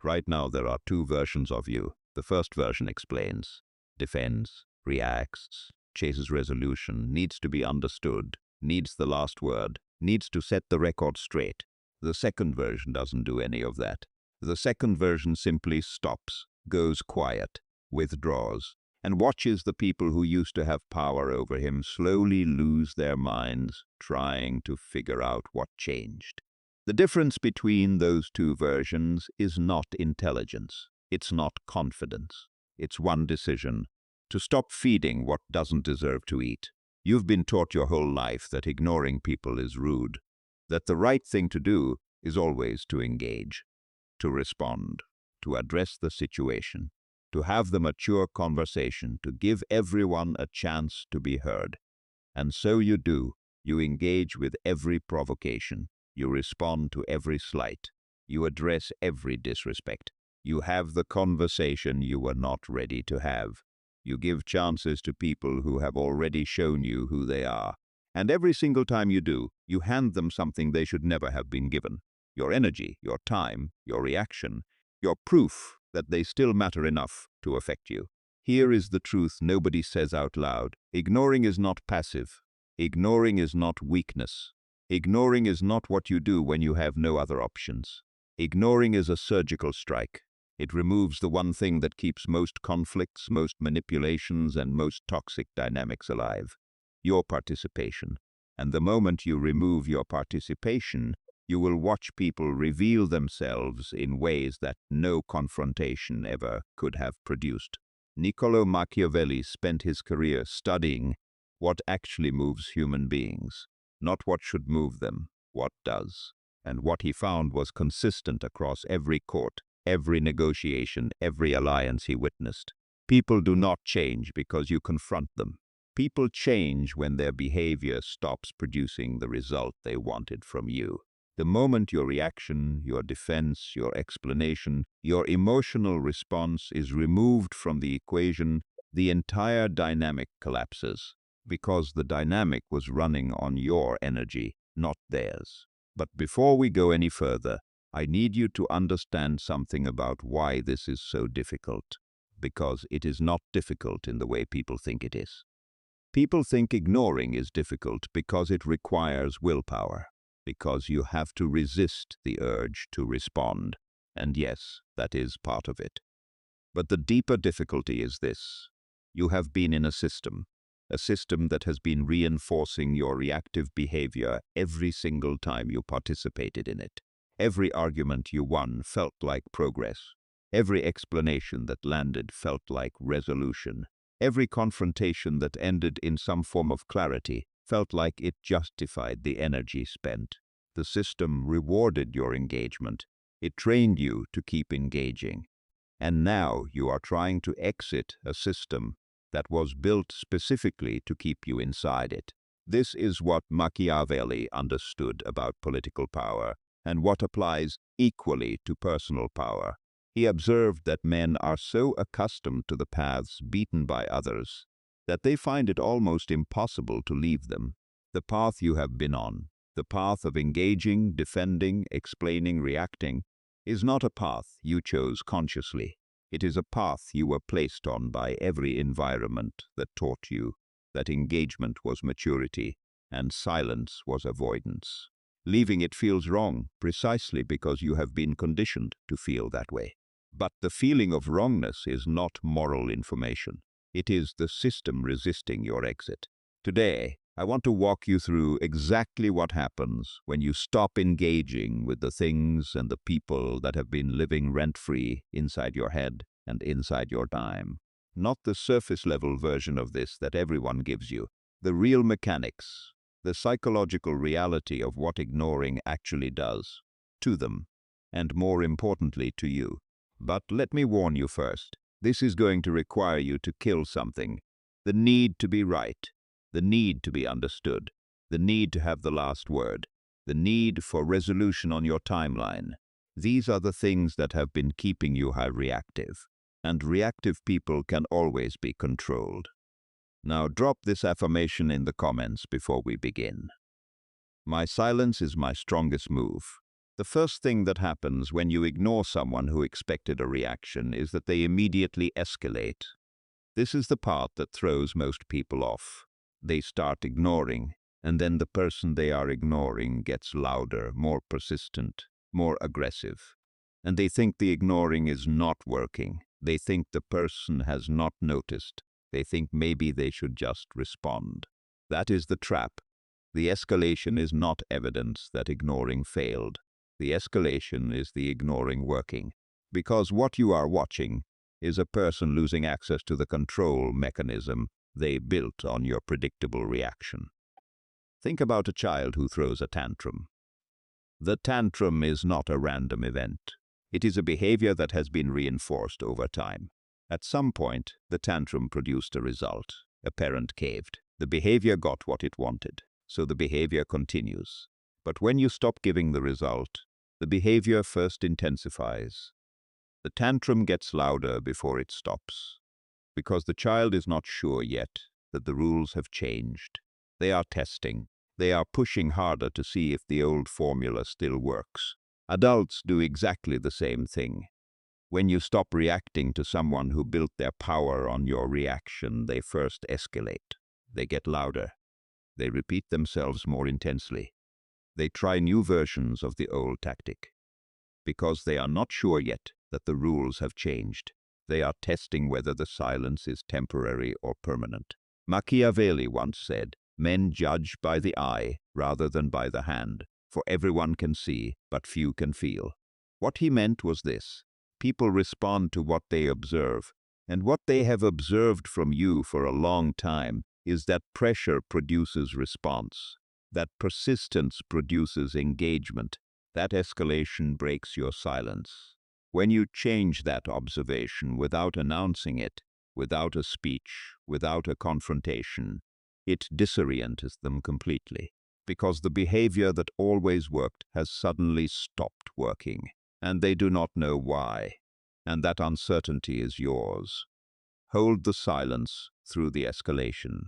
Right now, there are two versions of you. The first version explains, defends, reacts, chases resolution, needs to be understood, needs the last word, needs to set the record straight. The second version doesn't do any of that. The second version simply stops, goes quiet, withdraws, and watches the people who used to have power over him slowly lose their minds, trying to figure out what changed. The difference between those two versions is not intelligence. It's not confidence. It's one decision: to stop feeding what doesn't deserve to eat. You've been taught your whole life that ignoring people is rude, that the right thing to do is always to engage, to respond, to address the situation, to have the mature conversation, to give everyone a chance to be heard. And so you do. You engage with every provocation. You respond to every slight. You address every disrespect. You have the conversation you were not ready to have. You give chances to people who have already shown you who they are. And every single time you do, you hand them something they should never have been given. Your energy, your time, your reaction, your proof that they still matter enough to affect you. Here is the truth nobody says out loud. Ignoring is not passive. Ignoring is not weakness. Ignoring is not what you do when you have no other options. Ignoring is a surgical strike. It removes the one thing that keeps most conflicts, most manipulations, and most toxic dynamics alive: your participation. And the moment you remove your participation, you will watch people reveal themselves in ways that no confrontation ever could have produced. Niccolò Machiavelli spent his career studying what actually moves human beings. Not what should move them, what does. And what he found was consistent across every court, every negotiation, every alliance he witnessed. People do not change because you confront them. People change when their behavior stops producing the result they wanted from you. The moment your reaction, your defense, your explanation, your emotional response is removed from the equation, the entire dynamic collapses, because the dynamic was running on your energy, not theirs. But before we go any further, I need you to understand something about why this is so difficult. Because it is not difficult in the way people think it is. People think ignoring is difficult because it requires willpower, because you have to resist the urge to respond. And yes, that is part of it. But the deeper difficulty is this: you have been in a system that has been reinforcing your reactive behavior every single time you participated in it. Every argument you won felt like progress. Every explanation that landed felt like resolution. Every confrontation that ended in some form of clarity felt like it justified the energy spent. The system rewarded your engagement. It trained you to keep engaging. And now you are trying to exit a system that was built specifically to keep you inside it. This is what Machiavelli understood about political power, and what applies equally to personal power. He observed that men are so accustomed to the paths beaten by others that they find it almost impossible to leave them. The path you have been on, the path of engaging, defending, explaining, reacting, is not a path you chose consciously. It is a path you were placed on by every environment that taught you that engagement was maturity and silence was avoidance. Leaving it feels wrong precisely because you have been conditioned to feel that way. But the feeling of wrongness is not moral information. It is the system resisting your exit. Today, I want to walk you through exactly what happens when you stop engaging with the things and the people that have been living rent-free inside your head and inside your time. Not the surface-level version of this that everyone gives you. The real mechanics, the psychological reality of what ignoring actually does to them, and more importantly to you. But let me warn you first. This is going to require you to kill something. The need to be right. The need to be understood, the need to have the last word, the need for resolution on your timeline. These are the things that have been keeping you high reactive, and reactive people can always be controlled. Now drop this affirmation in the comments before we begin. My silence is my strongest move. The first thing that happens when you ignore someone who expected a reaction is that they immediately escalate. This is the part that throws most people off. They start ignoring, and then the person they are ignoring gets louder, more persistent, more aggressive. And they think the ignoring is not working. They think the person has not noticed. They think maybe they should just respond. That is the trap. The escalation is not evidence that ignoring failed. The escalation is the ignoring working. Because what you are watching is a person losing access to the control mechanism they built on your predictable reaction. Think about a child who throws a tantrum. The tantrum is not a random event. It is a behavior that has been reinforced over time. At some point, the tantrum produced a result. A parent caved. The behavior got what it wanted, so the behavior continues. But when you stop giving the result, the behavior first intensifies. The tantrum gets louder before it stops, because the child is not sure yet that the rules have changed. They are testing. They are pushing harder to see if the old formula still works. Adults do exactly the same thing. When you stop reacting to someone who built their power on your reaction, they first escalate. They get louder. They repeat themselves more intensely. They try new versions of the old tactic. Because they are not sure yet that the rules have changed. They are testing whether the silence is temporary or permanent. Machiavelli once said, "Men judge by the eye rather than by the hand, for everyone can see, but few can feel." What he meant was this: people respond to what they observe, and what they have observed from you for a long time is that pressure produces response, that persistence produces engagement, that escalation breaks your silence. When you change that observation without announcing it, without a speech, without a confrontation, it disorients them completely, because the behavior that always worked has suddenly stopped working, and they do not know why, and that uncertainty is yours. Hold the silence through the escalation.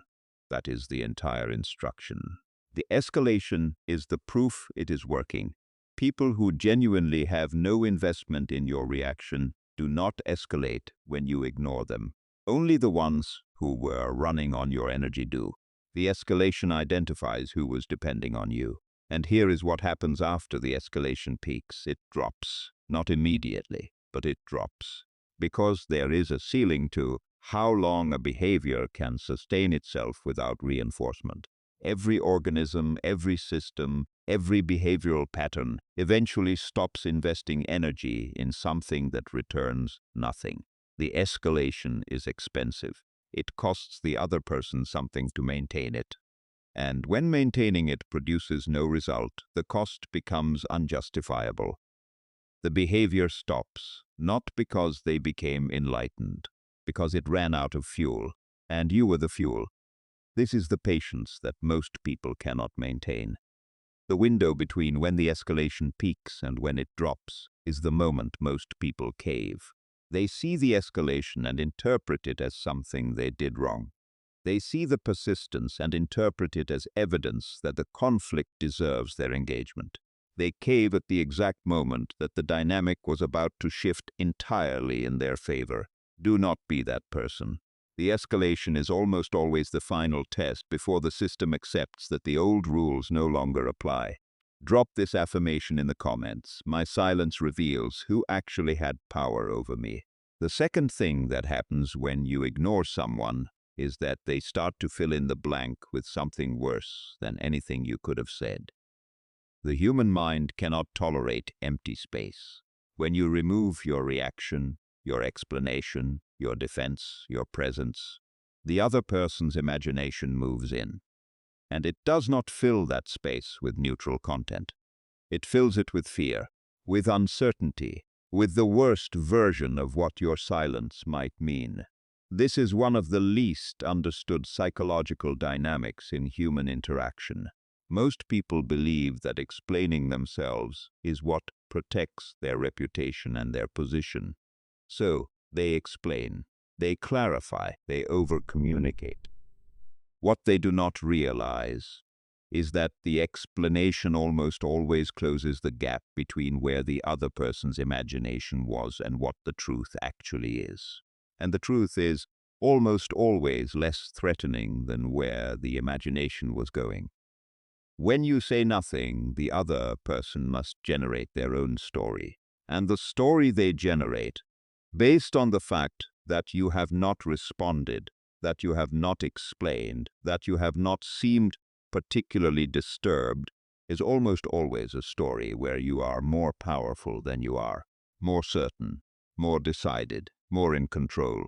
That is the entire instruction. The escalation is the proof it is working. People who genuinely have no investment in your reaction do not escalate when you ignore them. Only the ones who were running on your energy do. The escalation identifies who was depending on you. And here is what happens after the escalation peaks. It drops. Not immediately, but it drops. Because there is a ceiling to how long a behavior can sustain itself without reinforcement. Every organism, every system, every behavioral pattern eventually stops investing energy in something that returns nothing. The escalation is expensive. It costs the other person something to maintain it. And when maintaining it produces no result, the cost becomes unjustifiable. The behavior stops, not because they became enlightened, because it ran out of fuel, and you were the fuel. This is the patience that most people cannot maintain. The window between when the escalation peaks and when it drops is the moment most people cave. They see the escalation and interpret it as something they did wrong. They see the persistence and interpret it as evidence that the conflict deserves their engagement. They cave at the exact moment that the dynamic was about to shift entirely in their favor. Do not be that person. The escalation is almost always the final test before the system accepts that the old rules no longer apply. Drop this affirmation in the comments. My silence reveals who actually had power over me. The second thing that happens when you ignore someone is that they start to fill in the blank with something worse than anything you could have said. The human mind cannot tolerate empty space. When you remove your reaction, your explanation, your defense, your presence, the other person's imagination moves in. And it does not fill that space with neutral content. It fills it with fear, with uncertainty, with the worst version of what your silence might mean. This is one of the least understood psychological dynamics in human interaction. Most people believe that explaining themselves is what protects their reputation and their position. So, they explain, they clarify, they over-communicate. What they do not realize is that the explanation almost always closes the gap between where the other person's imagination was and what the truth actually is. And the truth is almost always less threatening than where the imagination was going. When you say nothing, the other person must generate their own story. And the story they generate, based on the fact that you have not responded, that you have not explained, that you have not seemed particularly disturbed, is almost always a story where you are more powerful than you are, more certain, more decided, more in control.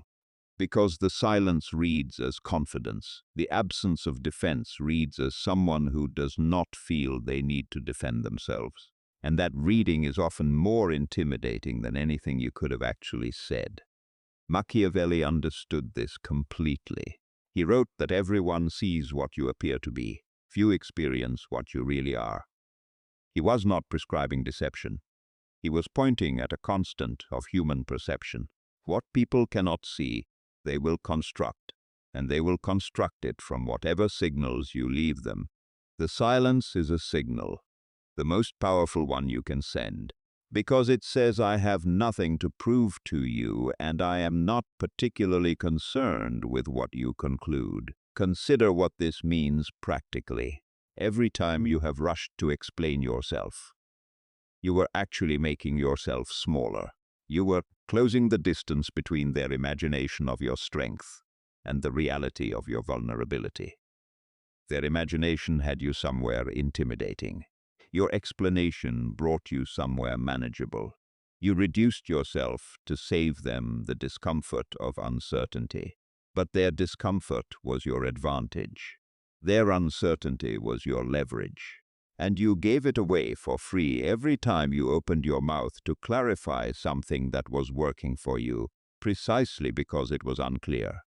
Because the silence reads as confidence, the absence of defense reads as someone who does not feel they need to defend themselves. And that reading is often more intimidating than anything you could have actually said. Machiavelli understood this completely. He wrote that everyone sees what you appear to be. Few experience what you really are. He was not prescribing deception. He was pointing at a constant of human perception. What people cannot see, they will construct, and they will construct it from whatever signals you leave them. The silence is a signal, the most powerful one you can send, because it says, I have nothing to prove to you, and I am not particularly concerned with what you conclude. Consider what this means practically. Every time you have rushed to explain yourself, you were actually making yourself smaller. You were closing the distance between their imagination of your strength and the reality of your vulnerability. Their imagination had you somewhere intimidating. Your explanation brought you somewhere manageable. You reduced yourself to save them the discomfort of uncertainty. But their discomfort was your advantage. Their uncertainty was your leverage. And you gave it away for free every time you opened your mouth to clarify something that was working for you, precisely because it was unclear.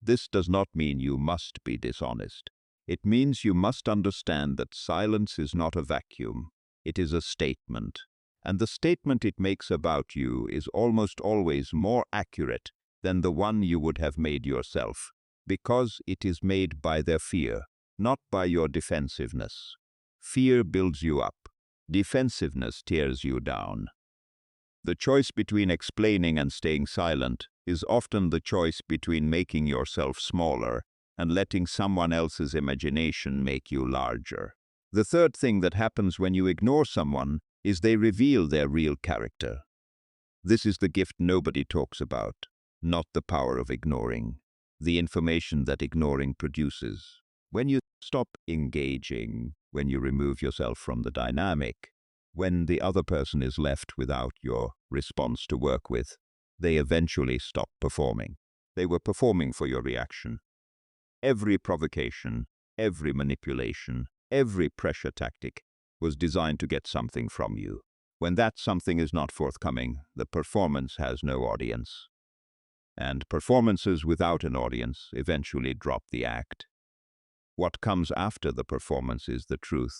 This does not mean you must be dishonest. It means you must understand that silence is not a vacuum. It is a statement. And the statement it makes about you is almost always more accurate than the one you would have made yourself, because it is made by their fear, not by your defensiveness. Fear builds you up. Defensiveness tears you down. The choice between explaining and staying silent is often the choice between making yourself smaller and letting someone else's imagination make you larger. The third thing that happens when you ignore someone is they reveal their real character. This is the gift nobody talks about, not the power of ignoring, the information that ignoring produces. When you stop engaging, when you remove yourself from the dynamic, when the other person is left without your response to work with, they eventually stop performing. They were performing for your reaction. Every provocation, every manipulation, every pressure tactic was designed to get something from you. When that something is not forthcoming, the performance has no audience. And performances without an audience eventually drop the act. What comes after the performance is the truth.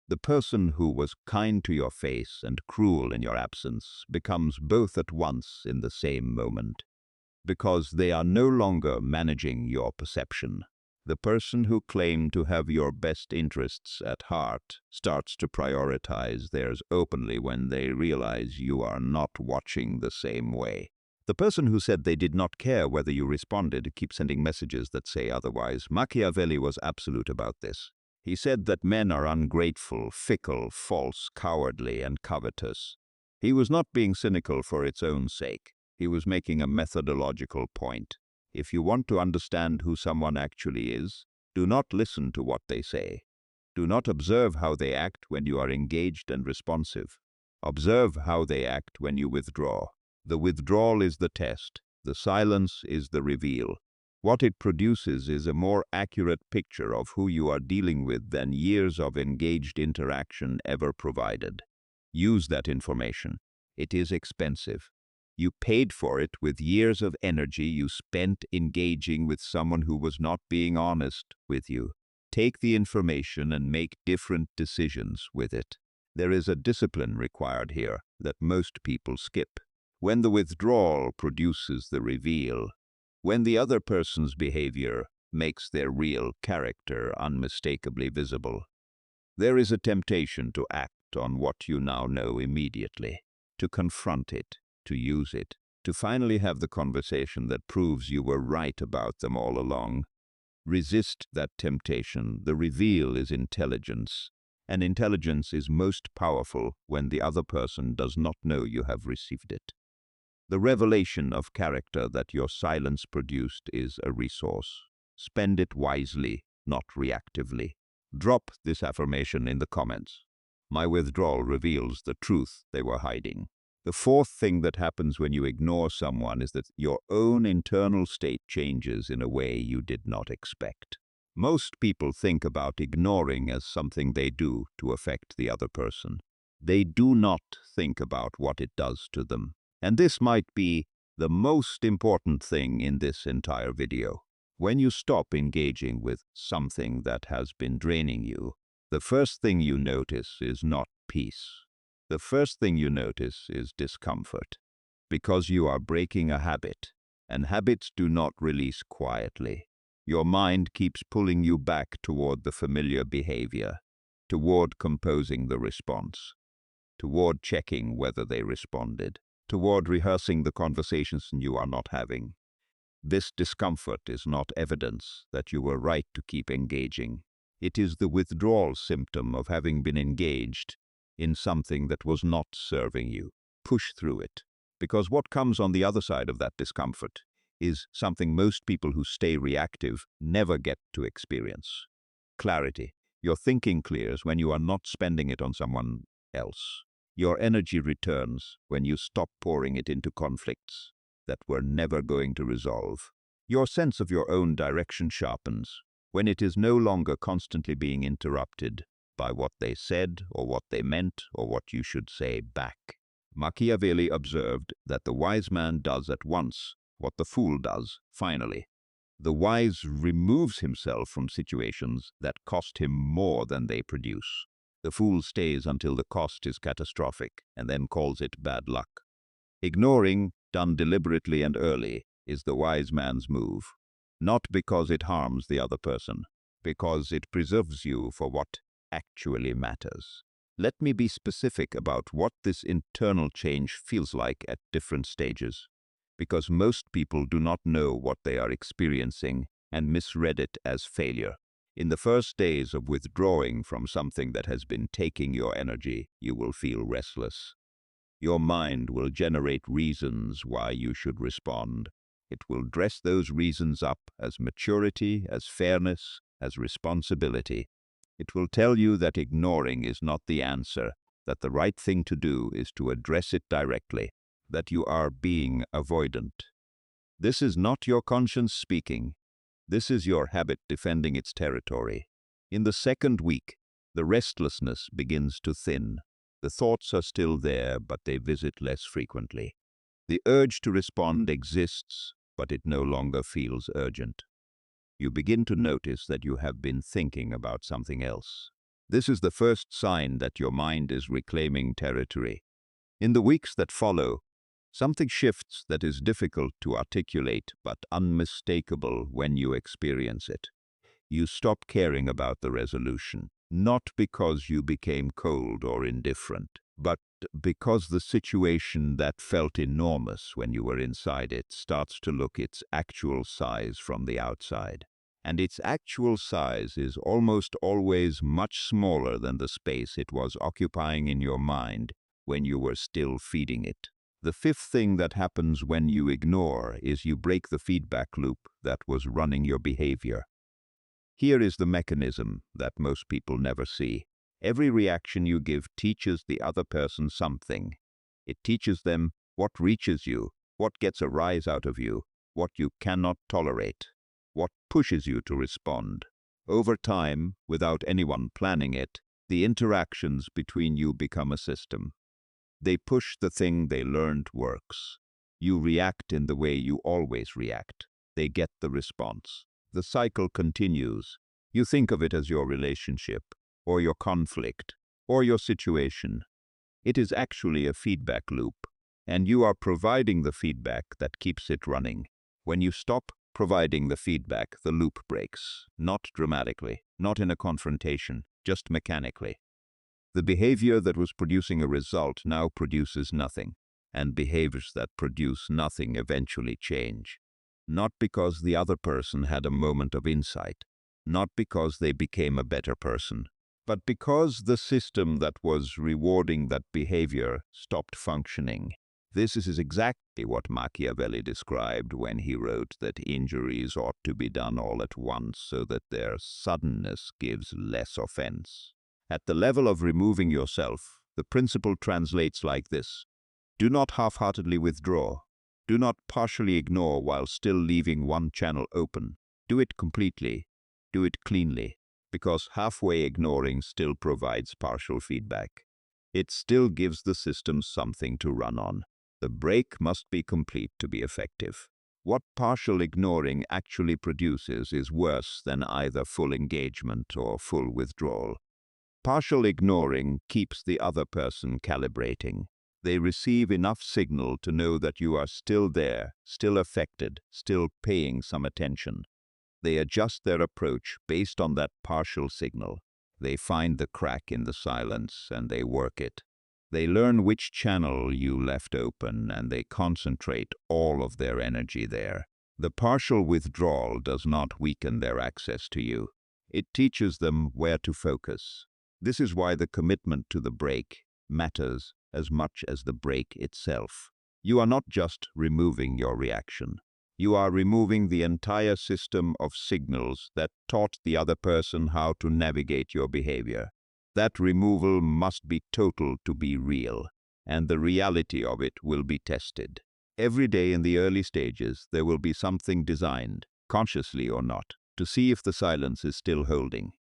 The person who was kind to your face and cruel in your absence becomes both at once in the same moment, because they are no longer managing your perception. The person who claimed to have your best interests at heart starts to prioritize theirs openly when they realize you are not watching the same way. The person who said they did not care whether you responded keeps sending messages that say otherwise. Machiavelli was absolute about this. He said that men are ungrateful, fickle, false, cowardly, and covetous. He was not being cynical for its own sake. He was making a methodological point. If you want to understand who someone actually is, do not listen to what they say. Do not observe how they act when you are engaged and responsive. Observe how they act when you withdraw. The withdrawal is the test. The silence is the reveal. What it produces is a more accurate picture of who you are dealing with than years of engaged interaction ever provided. Use that information. It is expensive. You paid for it with years of energy you spent engaging with someone who was not being honest with you. Take the information and make different decisions with it. There is a discipline required here that most people skip. When the withdrawal produces the reveal, when the other person's behavior makes their real character unmistakably visible. There is a temptation to act on what you now know immediately, to confront it, to use it, to finally have the conversation that proves you were right about them all along. Resist that temptation. The reveal is intelligence, and intelligence is most powerful when the other person does not know you have received it. The revelation of character that your silence produced is a resource. Spend it wisely, not reactively. Drop this affirmation in the comments. My withdrawal reveals the truth they were hiding. The fourth thing that happens when you ignore someone is that your own internal state changes in a way you did not expect. Most people think about ignoring as something they do to affect the other person. They do not think about what it does to them. And this might be the most important thing in this entire video. When you stop engaging with something that has been draining you, the first thing you notice is not peace. The first thing you notice is discomfort, because you are breaking a habit, and habits do not release quietly. Your mind keeps pulling you back toward the familiar behavior, toward composing the response, toward checking whether they responded, toward rehearsing the conversations you are not having. This discomfort is not evidence that you were right to keep engaging. It is the withdrawal symptom of having been engaged in something that was not serving you. Push through it, because what comes on the other side of that discomfort is something most people who stay reactive never get to experience. Clarity. Your thinking clears when you are not spending it on someone else. Your energy returns when you stop pouring it into conflicts that were never going to resolve. Your sense of your own direction sharpens when it is no longer constantly being interrupted by what they said or what they meant or what you should say back. Machiavelli observed that the wise man does at once what the fool does finally. The wise removes himself from situations that cost him more than they produce. The fool stays until the cost is catastrophic and then calls it bad luck. Ignoring, done deliberately and early, is the wise man's move. Not because it harms the other person, because it preserves you for what actually matters. Let me be specific about what this internal change feels like at different stages, because most people do not know what they are experiencing and misread it as failure. In the first days of withdrawing from something that has been taking your energy, you will feel restless. Your mind will generate reasons why you should respond. It will dress those reasons up as maturity, as fairness, as responsibility. It will tell you that ignoring is not the answer, that the right thing to do is to address it directly, that you are being avoidant. This is not your conscience speaking. This is your habit defending its territory. In the second week, the restlessness begins to thin. The thoughts are still there, but they visit less frequently. The urge to respond exists, but it no longer feels urgent. You begin to notice that you have been thinking about something else. This is the first sign that your mind is reclaiming territory. In the weeks that follow, something shifts that is difficult to articulate but unmistakable when you experience it. You stop caring about the resolution, not because you became cold or indifferent, but because the situation that felt enormous when you were inside it starts to look its actual size from the outside. And its actual size is almost always much smaller than the space it was occupying in your mind when you were still feeding it. The fifth thing that happens when you ignore is you break the feedback loop that was running your behavior. Here is the mechanism that most people never see. Every reaction you give teaches the other person something. It teaches them what reaches you, what gets a rise out of you, what you cannot tolerate, what pushes you to respond. Over time, without anyone planning it, the interactions between you become a system. They push the thing they learned works. You react in the way you always react. They get the response. The cycle continues. You think of it as your relationship, or your conflict, or your situation. It is actually a feedback loop, and you are providing the feedback that keeps it running. When you stop providing the feedback, the loop breaks. Not dramatically, not in a confrontation, just mechanically. The behavior that was producing a result now produces nothing, and behaviors that produce nothing eventually change. Not because the other person had a moment of insight, not because they became a better person, but because the system that was rewarding that behavior stopped functioning. This is exactly what Machiavelli described when he wrote that injuries ought to be done all at once so that their suddenness gives less offense. At the level of removing yourself, the principle translates like this: do not half-heartedly withdraw. Do not partially ignore while still leaving one channel open. Do it completely. Do it cleanly, because halfway ignoring still provides partial feedback. It still gives the system something to run on. The break must be complete to be effective. What partial ignoring actually produces is worse than either full engagement or full withdrawal. Partial ignoring keeps the other person calibrating. They receive enough signal to know that you are still there, still affected, still paying some attention. They adjust their approach based on that partial signal. They find the crack in the silence and they work it. They learn which channel you left open and they concentrate all of their energy there. The partial withdrawal does not weaken their access to you. It teaches them where to focus. This is why the commitment to the break matters as much as the break itself. You are not just removing your reaction. You are removing the entire system of signals that taught the other person how to navigate your behavior. That removal must be total to be real, and the reality of it will be tested. Every day in the early stages, there will be something designed, consciously or not, to see if the silence is still holding.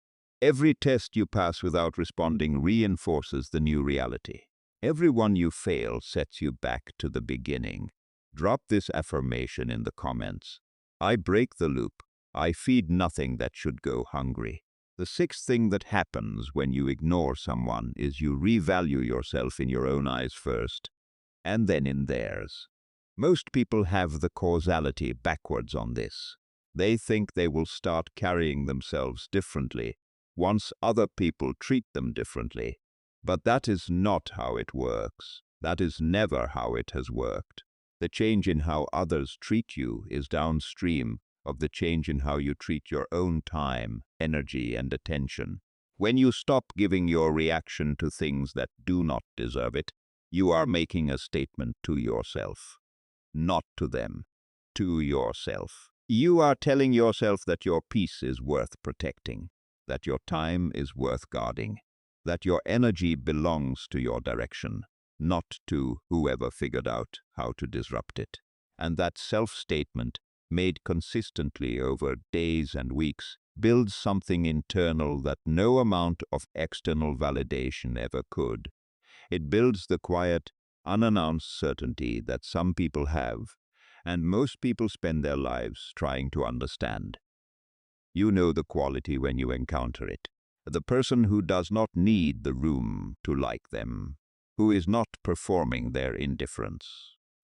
Every test you pass without responding reinforces the new reality. Every one you fail sets you back to the beginning. Drop this affirmation in the comments. I break the loop. I feed nothing that should go hungry. The sixth thing that happens when you ignore someone is you revalue yourself in your own eyes first, and then in theirs. Most people have the causality backwards on this. They think they will start carrying themselves differently once other people treat them differently. But that is not how it works. That is never how it has worked. The change in how others treat you is downstream of the change in how you treat your own time, energy, and attention. When you stop giving your reaction to things that do not deserve it, you are making a statement to yourself. Not to them, to yourself. You are telling yourself that your peace is worth protecting, that your time is worth guarding, that your energy belongs to your direction, not to whoever figured out how to disrupt it. And that self-statement, made consistently over days and weeks, builds something internal that no amount of external validation ever could. It builds the quiet, unannounced certainty that some people have, and most people spend their lives trying to understand. You know the quality when you encounter it. The person who does not need the room to like them, who is not performing their indifference,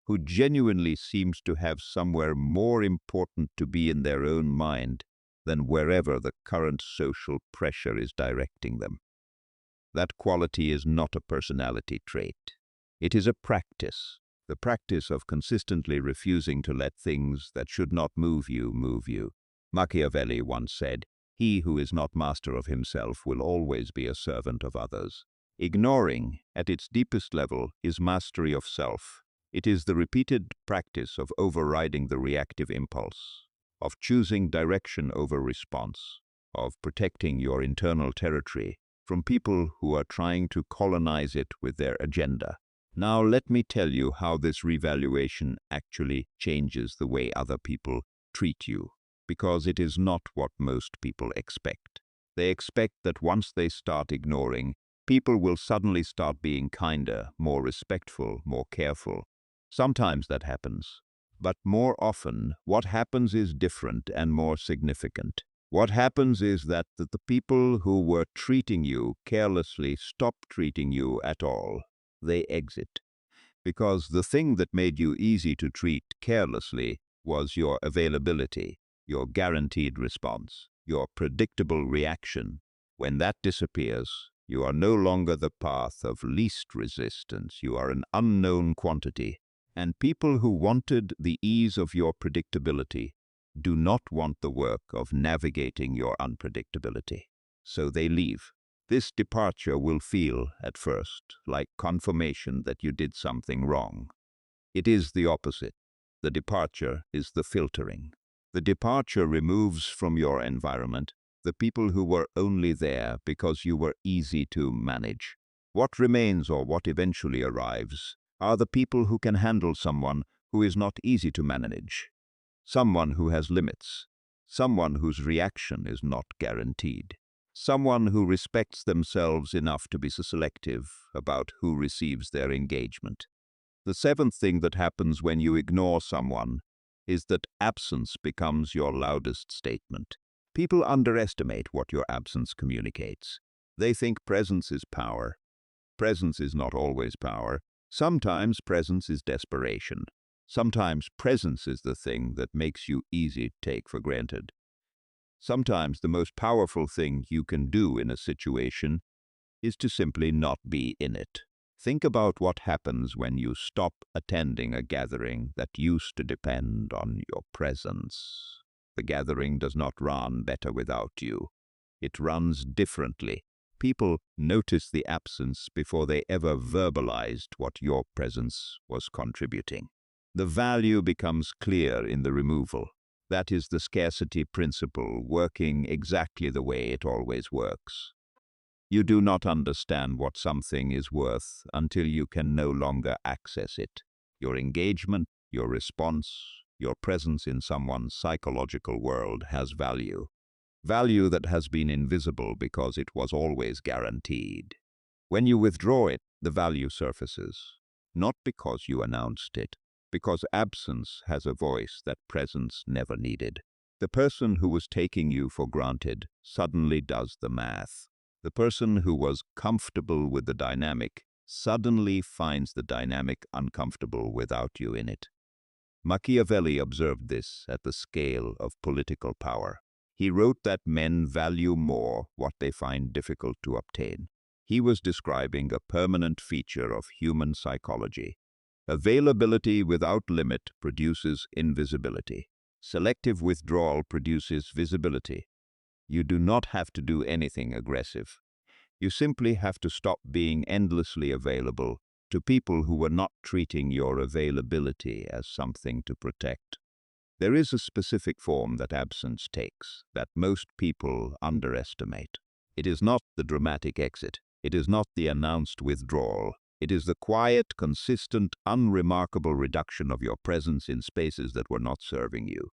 who genuinely seems to have somewhere more important to be in their own mind than wherever the current social pressure is directing them. That quality is not a personality trait. It is a practice, the practice of consistently refusing to let things that should not move you move you. Machiavelli once said, "He who is not master of himself will always be a servant of others." Ignoring, at its deepest level, is mastery of self. It is the repeated practice of overriding the reactive impulse, of choosing direction over response, of protecting your internal territory from people who are trying to colonize it with their agenda. Now let me tell you how this revaluation actually changes the way other people treat you, because it is not what most people expect. They expect that once they start ignoring, people will suddenly start being kinder, more respectful, more careful. Sometimes that happens, but more often what happens is different and more significant. What happens is that the people who were treating you carelessly stop treating you at all. They exit. Because the thing that made you easy to treat carelessly was your availability. your guaranteed response, your predictable reaction. When that disappears, you are no longer the path of least resistance. You are an unknown quantity. And people who wanted the ease of your predictability do not want the work of navigating your unpredictability. So they leave. This departure will feel, at first, like confirmation that you did something wrong. It is the opposite. The departure is the filtering. The departure removes from your environment the people who were only there because you were easy to manage. What remains, or what eventually arrives, are the people who can handle someone who is not easy to manage, someone who has limits, someone whose reaction is not guaranteed, someone who respects themselves enough to be selective about who receives their engagement. The seventh thing that happens when you ignore someone is that absence becomes your loudest statement. People underestimate what your absence communicates. They think presence is power. Presence is not always power. Sometimes presence is desperation. Sometimes presence is the thing that makes you easy to take for granted. Sometimes the most powerful thing you can do in a situation is to simply not be in it. Think about what happens when you stop attending a gathering that used to depend on your presence. The gathering does not run better without you. It runs differently. People notice the absence before they ever verbalized what your presence was contributing. The value becomes clear in the removal. That is the scarcity principle working exactly the way it always works. You do not understand what something is worth until you can no longer access it. Your engagement, your response, your presence in someone's psychological world has value. Value that has been invisible because it was always guaranteed. When you withdraw it, the value surfaces, not because you announced it, because absence has a voice that presence never needed. The person who was taking you for granted suddenly does the math. The person who was comfortable with the dynamic suddenly finds the dynamic uncomfortable without you in it. Machiavelli observed this at the scale of political power. He wrote that men value more what they find difficult to obtain. He was describing a permanent feature of human psychology. Availability without limit produces invisibility. Selective withdrawal produces visibility. You do not have to do anything aggressive. You simply have to stop being endlessly available to people who are not treating your availability as something to protect. There is a specific form that absence takes that most people underestimate. It is not the dramatic exit. It is not the announced withdrawal. It is the quiet, consistent, unremarkable reduction of your presence in spaces that were not serving you.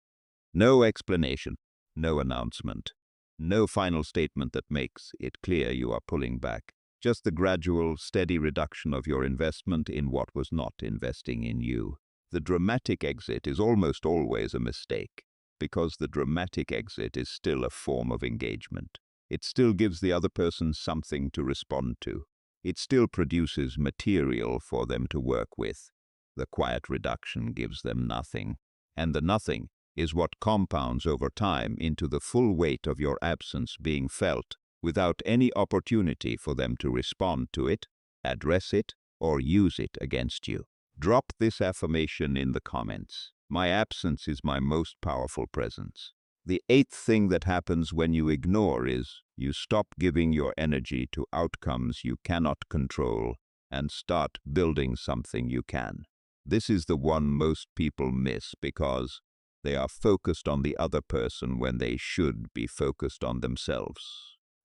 No explanation, no announcement. No final statement that makes it clear you are pulling back. Just the gradual, steady reduction of your investment in what was not investing in you. The dramatic exit is almost always a mistake, because the dramatic exit is still a form of engagement. It still gives the other person something to respond to. It still produces material for them to work with. The quiet reduction gives them nothing, and the nothing is what compounds over time into the full weight of your absence being felt without any opportunity for them to respond to it, address it, or use it against you. Drop this affirmation in the comments. My absence is my most powerful presence. The eighth thing that happens when you ignore is you stop giving your energy to outcomes you cannot control and start building something you can. This is the one most people miss because they are focused on the other person when they should be focused on themselves.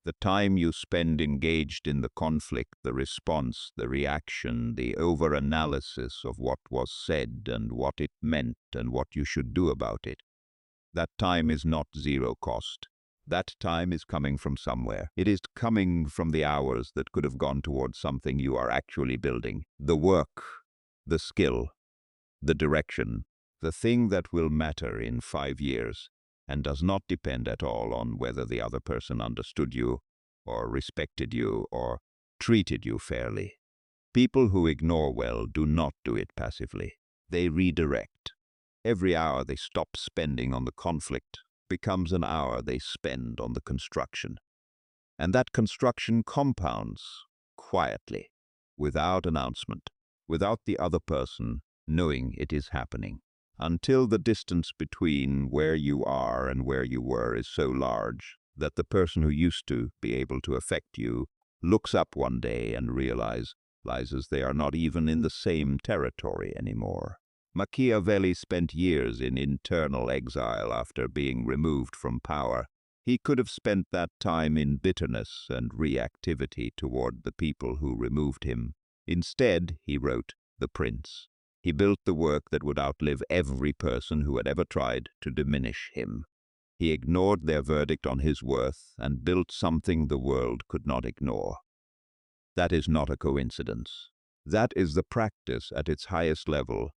The time you spend engaged in the conflict, the response, the reaction, the over-analysis of what was said and what it meant and what you should do about it, that time is not zero cost. That time is coming from somewhere. It is coming from the hours that could have gone towards something you are actually building. The work, the skill, the direction, the thing that will matter in 5 years and does not depend at all on whether the other person understood you or respected you or treated you fairly. People who ignore well do not do it passively. They redirect. Every hour they stop spending on the conflict, becomes an hour they spend on the construction. And that construction compounds quietly, without announcement, without the other person knowing it is happening, until the distance between where you are and where you were is so large that the person who used to be able to affect you looks up one day and realizes they are not even in the same territory anymore. Machiavelli spent years in internal exile after being removed from power. He could have spent that time in bitterness and reactivity toward the people who removed him. Instead, he wrote The Prince. He built the work that would outlive every person who had ever tried to diminish him. He ignored their verdict on his worth and built something the world could not ignore. That is not a coincidence. That is the practice at its highest level,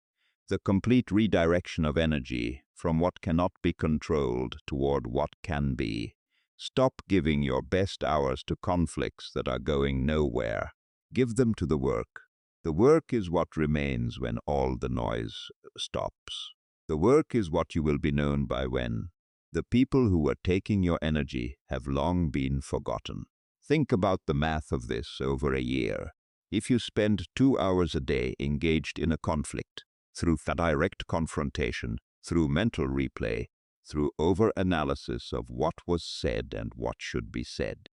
the complete redirection of energy from what cannot be controlled toward what can be. Stop giving your best hours to conflicts that are going nowhere. Give them to the work. The work is what remains when all the noise stops. The work is what you will be known by when the people who are taking your energy have long been forgotten. Think about the math of this over a year. If you spend 2 hours a day engaged in a conflict, through direct confrontation, through mental replay, through over-analysis of what was said and what should be said,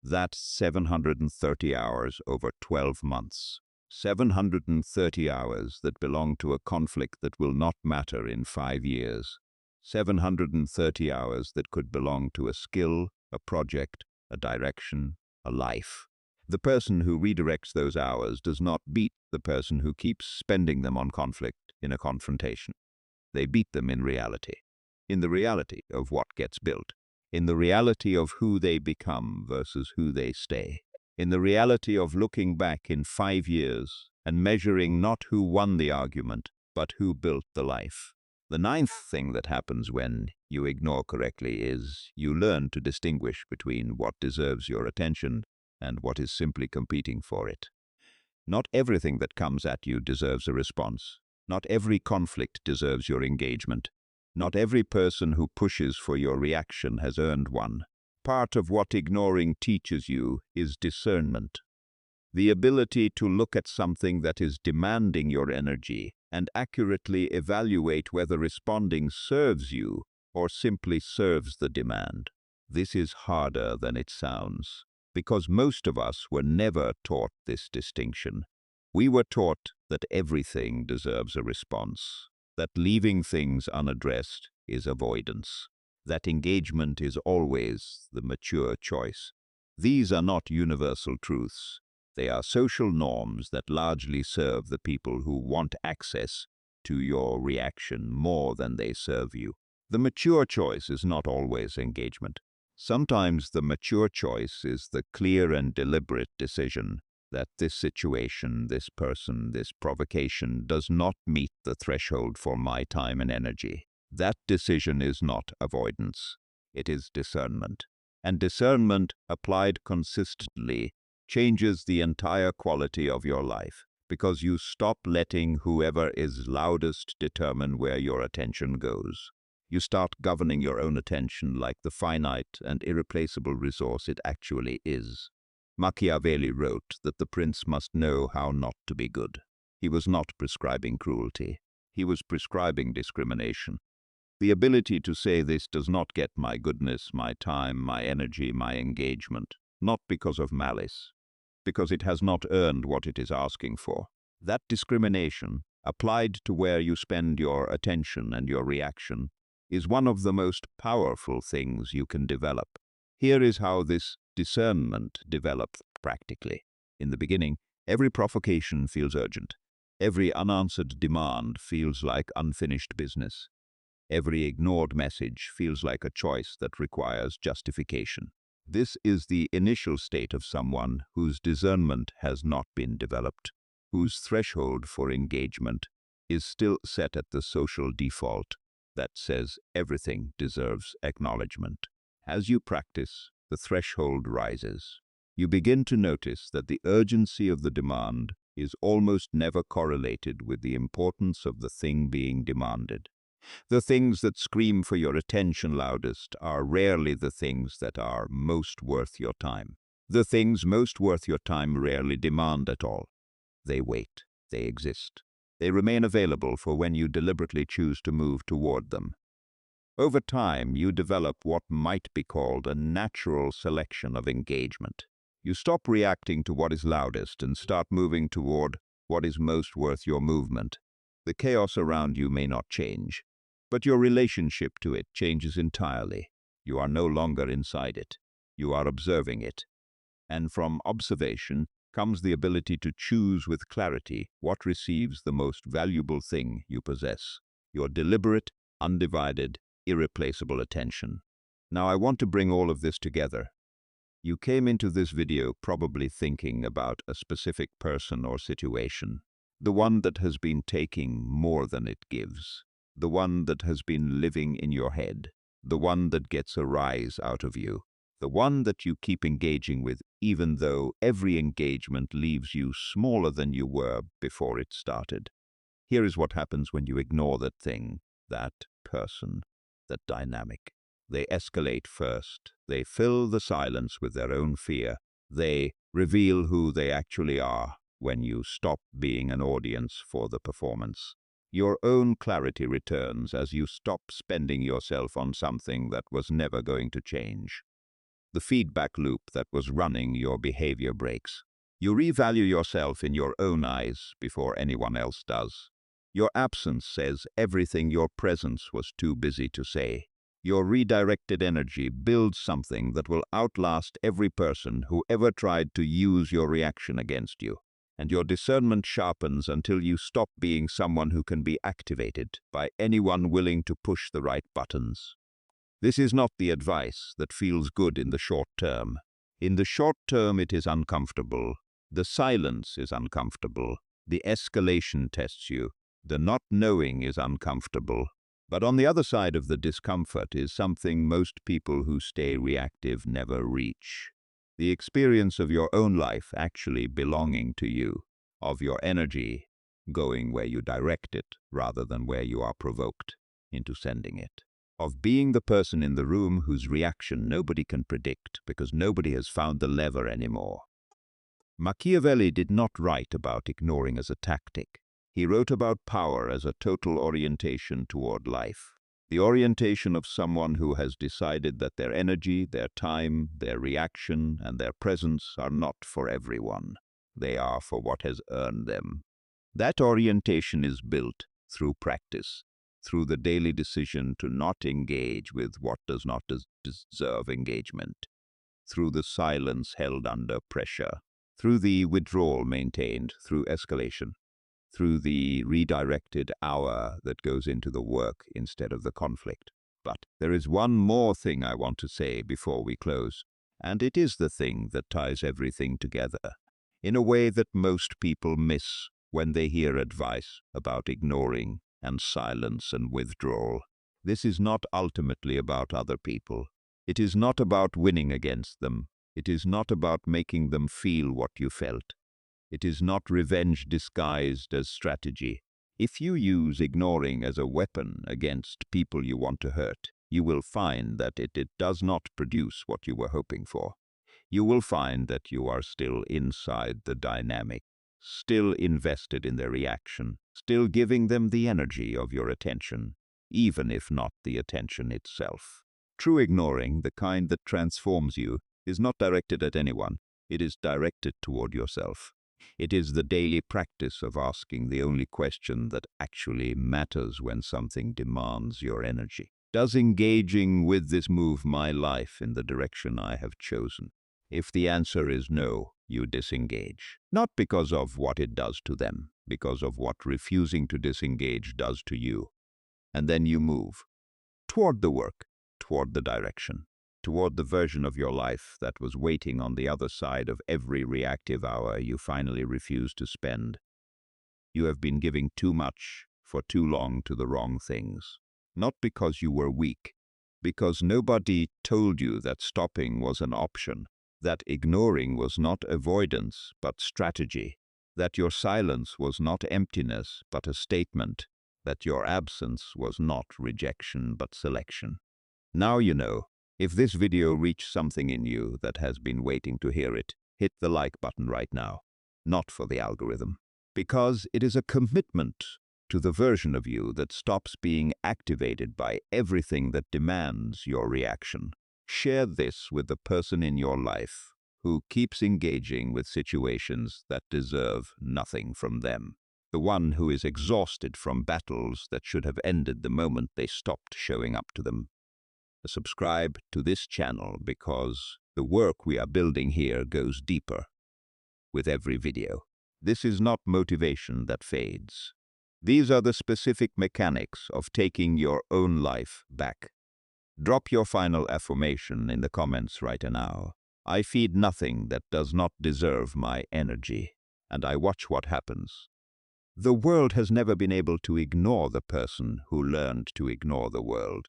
that's 730 hours over 12 months. 730 hours that belong to a conflict that will not matter in 5 years. 730 hours that could belong to a skill, a project, a direction, a life. The person who redirects those hours does not beat the person who keeps spending them on conflict in a confrontation. They beat them in the reality of what gets built, in the reality of who they become versus who they stay, in the reality of looking back in 5 years and measuring not who won the argument, but who built the life. The ninth thing that happens when you ignore correctly is you learn to distinguish between what deserves your attention and what is simply competing for it. Not everything that comes at you deserves a response. Not every conflict deserves your engagement. Not every person who pushes for your reaction has earned one. Part of what ignoring teaches you is discernment. The ability to look at something that is demanding your energy and accurately evaluate whether responding serves you or simply serves the demand. This is harder than it sounds, because most of us were never taught this distinction. We were taught that everything deserves a response, that leaving things unaddressed is avoidance, that engagement is always the mature choice. These are not universal truths. They are social norms that largely serve the people who want access to your reaction more than they serve you. The mature choice is not always engagement. Sometimes the mature choice is the clear and deliberate decision that this situation, this person, this provocation does not meet the threshold for my time and energy. That decision is not avoidance. It is discernment. And discernment, applied consistently, changes the entire quality of your life, because you stop letting whoever is loudest determine where your attention goes. You start governing your own attention like the finite and irreplaceable resource it actually is. Machiavelli wrote that the prince must know how not to be good. He was not prescribing cruelty. He was prescribing discrimination. The ability to say this does not get my goodness, my time, my energy, my engagement, not because of malice, because it has not earned what it is asking for. That discrimination, applied to where you spend your attention and your reaction, is one of the most powerful things you can develop. Here is how this discernment develops practically. In the beginning, every provocation feels urgent. Every unanswered demand feels like unfinished business. Every ignored message feels like a choice that requires justification. This is the initial state of someone whose discernment has not been developed, whose threshold for engagement is still set at the social default that says everything deserves acknowledgement. As you practice, the threshold rises. You begin to notice that the urgency of the demand is almost never correlated with the importance of the thing being demanded. The things that scream for your attention loudest are rarely the things that are most worth your time. The things most worth your time rarely demand at all. They wait. They exist. They remain available for when you deliberately choose to move toward them. Over time, you develop what might be called a natural selection of engagement. You stop reacting to what is loudest and start moving toward what is most worth your movement. The chaos around you may not change, but your relationship to it changes entirely. You are no longer inside it. You are observing it. And from observation comes the ability to choose with clarity what receives the most valuable thing you possess: your deliberate, undivided, irreplaceable attention. Now I want to bring all of this together. You came into this video probably thinking about a specific person or situation, the one that has been taking more than it gives, the one that has been living in your head, the one that gets a rise out of you, the one that you keep engaging with even though every engagement leaves you smaller than you were before it started. Here is what happens when you ignore that thing, that person, that dynamic. They escalate first. They fill the silence with their own fear. They reveal who they actually are when you stop being an audience for the performance. Your own clarity returns as you stop spending yourself on something that was never going to change. The feedback loop that was running your behavior breaks. You revalue yourself in your own eyes before anyone else does. Your absence says everything your presence was too busy to say. Your redirected energy builds something that will outlast every person who ever tried to use your reaction against you. And your discernment sharpens until you stop being someone who can be activated by anyone willing to push the right buttons. This is not the advice that feels good in the short term. In the short term, it is uncomfortable. The silence is uncomfortable. The escalation tests you. The not knowing is uncomfortable. But on the other side of the discomfort is something most people who stay reactive never reach. The experience of your own life actually belonging to you, of your energy going where you direct it rather than where you are provoked into sending it, of being the person in the room whose reaction nobody can predict because nobody has found the lever anymore. Machiavelli did not write about ignoring as a tactic. He wrote about power as a total orientation toward life. The orientation of someone who has decided that their energy, their time, their reaction, and their presence are not for everyone. They are for what has earned them. That orientation is built through practice, through the daily decision to not engage with what does not deserve engagement, through the silence held under pressure, through the withdrawal maintained through escalation, through the redirected hour that goes into the work instead of the conflict. But there is one more thing I want to say before we close, and it is the thing that ties everything together, in a way that most people miss when they hear advice about ignoring and silence and withdrawal. This is not ultimately about other people. It is not about winning against them. It is not about making them feel what you felt. It is not revenge disguised as strategy. If you use ignoring as a weapon against people you want to hurt, you will find that it does not produce what you were hoping for. You will find that you are still inside the dynamic, still invested in their reaction, still giving them the energy of your attention, even if not the attention itself. True ignoring, the kind that transforms you, is not directed at anyone. It is directed toward yourself. It is the daily practice of asking the only question that actually matters when something demands your energy. Does engaging with this move my life in the direction I have chosen? If the answer is no, you disengage. Not because of what it does to them, because of what refusing to disengage does to you. And then you move toward the work, toward the direction, toward the version of your life that was waiting on the other side of every reactive hour you finally refused to spend. You have been giving too much for too long to the wrong things. Not because you were weak, because nobody told you that stopping was an option, that ignoring was not avoidance but strategy, that your silence was not emptiness but a statement, that your absence was not rejection but selection. Now you know. If this video reached something in you that has been waiting to hear it, hit the like button right now. Not for the algorithm. Because it is a commitment to the version of you that stops being activated by everything that demands your reaction. Share this with the person in your life who keeps engaging with situations that deserve nothing from them. The one who is exhausted from battles that should have ended the moment they stopped showing up to them. Subscribe to this channel because the work we are building here goes deeper with every video. This is not motivation that fades. These are the specific mechanics of taking your own life back. Drop your final affirmation in the comments right now. I feed nothing that does not deserve my energy, and I watch what happens. The world has never been able to ignore the person who learned to ignore the world.